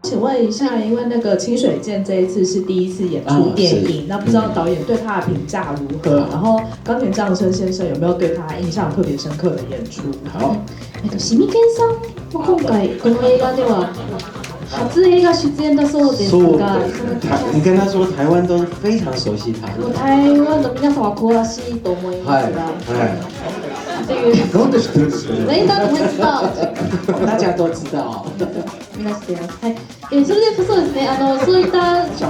请问一下，因为那个清水健这一次是第一次演出电影，那不知道导演对他的评价如何？然后冈田将生先生有没有对他印象特别深刻的演出？好，シミケンさんも今回この映画では初映画出演だそうですが、你跟他说台湾都非常熟悉他。台湾の皆さんは詳しいと思いますが、っていう。なんで知ってるんですかね。那大家都会知道。大家都知道。みんな知っています。はい。それでそうですね。そういったキャ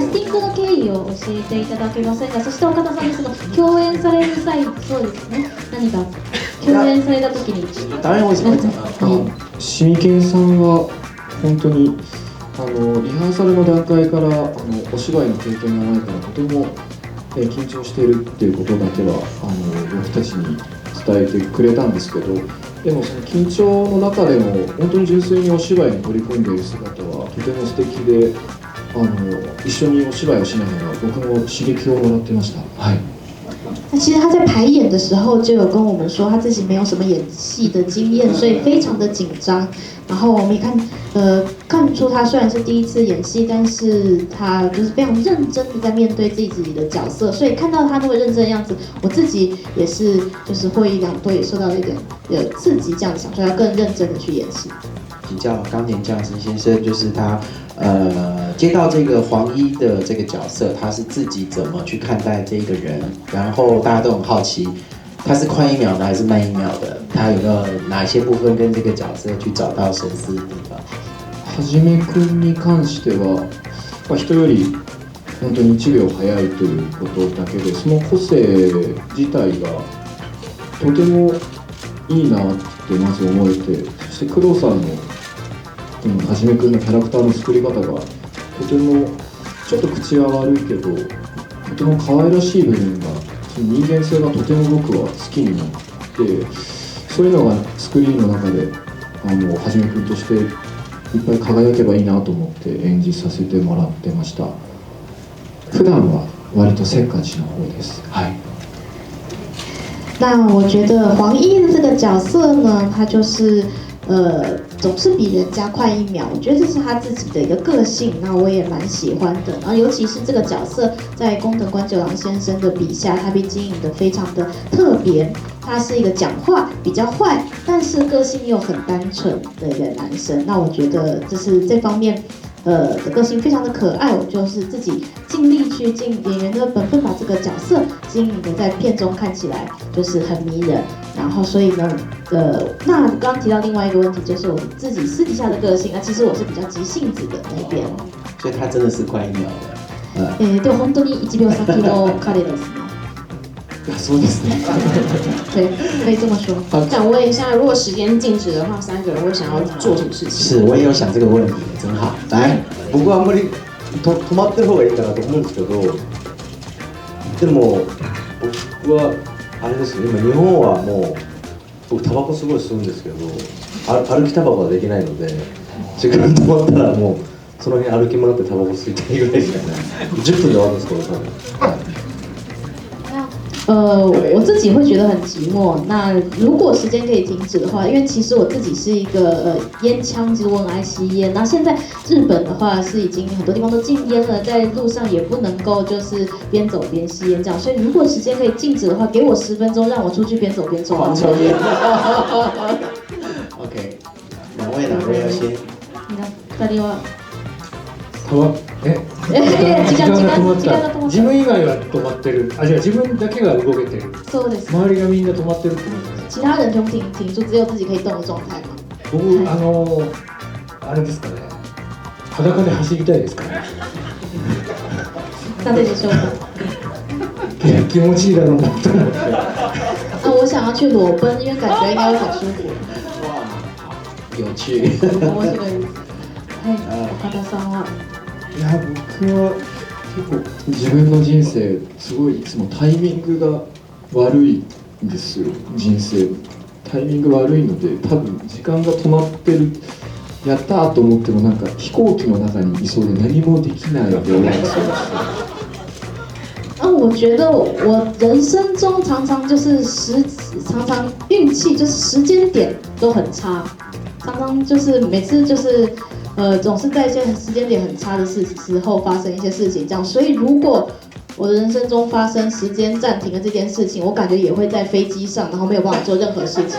スティングの経緯を教えていただけませんか。そして岡田さんですが、共演される際、そうですね。何か共演された時に。当然为什么？シミケンさんは本当にリハーサルの段階からお芝居の経験がないからとても緊張しているっていうことだけは僕たちに伝えてくれたんですけど、でもその緊張の中でも本当に純粋にお芝居に取り組んでいる姿はとても素敵で、一緒にお芝居をしながら僕も刺激をもらってました。はい。那其实他在排演的时候就有跟我们说，他自己没有什么演戏的经验，所以非常的紧张。然后我们也看出他虽然是第一次演戏，但是他就是非常认真的在面对自己的角色。所以看到他那么认真的样子，我自己也是就是获益良多，也受到了一点刺激，这样想说要更认真的去演戏。请教冈田将生先生，就是他接到这个黄一的这个角色，他是自己怎么去看待这个人？然后大家都很好奇，他是快1秒的还是慢1秒的？他有没有哪些部分跟这个角色去找到神似的地方？はじめくんに関しては、人より本当に1秒早いということだけで、その個性自体がとてもいいなってまず思えて、そして工藤さんのはじめくんのキャラクターの作り方がとてもちょっと口は悪いけどとても可愛らしい部分が、その人間性がとても僕は好きになって、そういうのがスクリーンの中ではじめくんとしていっぱい輝けばいいなと思って演じさせてもらってました。普段は割とせっかちの方です。はい。那我觉得黄一的这个角色呢，他就是总是比人家快1秒，我觉得这是他自己的一个个性，那我也蛮喜欢的。然后尤其是这个角色在宫藤官九郎先生的笔下，他被经营的非常的特别。他是一个讲话比较坏，但是个性又很单纯的一个男生。那我觉得就是这方面的个性非常的可爱，我就是自己尽力去尽演员的本分，把这个角色经营的在片中看起来就是很迷人。然后所以呢，那刚刚提到另外一个问题，就是我自己私底下的个性啊，其实我是比较急性子的那边。所以他真的是快1秒的。でも本当に1秒先の彼ですね。そうですね。对，可以这么说。想问一下，如果时间静止的话，3个人会想要做什么事情？是，我也有想这个问题，真好。来，僕はあんまり止まってる方がいいかなと思うんですけど、でも僕はあれですよ、今日本はもう僕タバコすごい吸うんですけど、歩きタバコはできないので、時間止まったらもうその辺歩き回ってタバコ吸いたいぐらいですかね。10分で終わるんですけど多分。我自己会觉得很寂寞。那如果时间可以停止的话，因为其实我自己是一个烟枪，其实我很爱吸烟。那现在日本的话是已经很多地方都禁烟了，在路上也不能够就是边走边吸烟这样。所以如果时间可以静止的话，给我10分钟，让我出去边走边抽。狂抽烟。OK，哪位要先？你呢？2人は。時間が止まった。自分以外は止まってる。じゃあ自分だけが動けてる。そうです。周りがみんな止まってるってことです。其他人就停住，只有自己可以动的状态吗？僕あれですかね。裸で走りたいですかね。なぜでしょうか？気持ちいいだろうなと思って。我想要去裸奔，因为感觉应该会很舒服。哇，有趣。面白い。はい、岡田さんは。いや僕は結構自分の人生すごいいつもタイミングが悪いんですよ。人生タイミング悪いので多分時間が止まってる、やったーと思ってもなんか飛行機の中にいそうで何もできないで終わりそうです。我觉得我人生中常常就是常常运气就是时间点都很差，常常就是每次就是总是在一些时间点很差的时候发生一些事情，这样。所以如果我的人生中发生时间暂停的这件事情，我感觉也会在飞机上，然后没有办法做任何事情。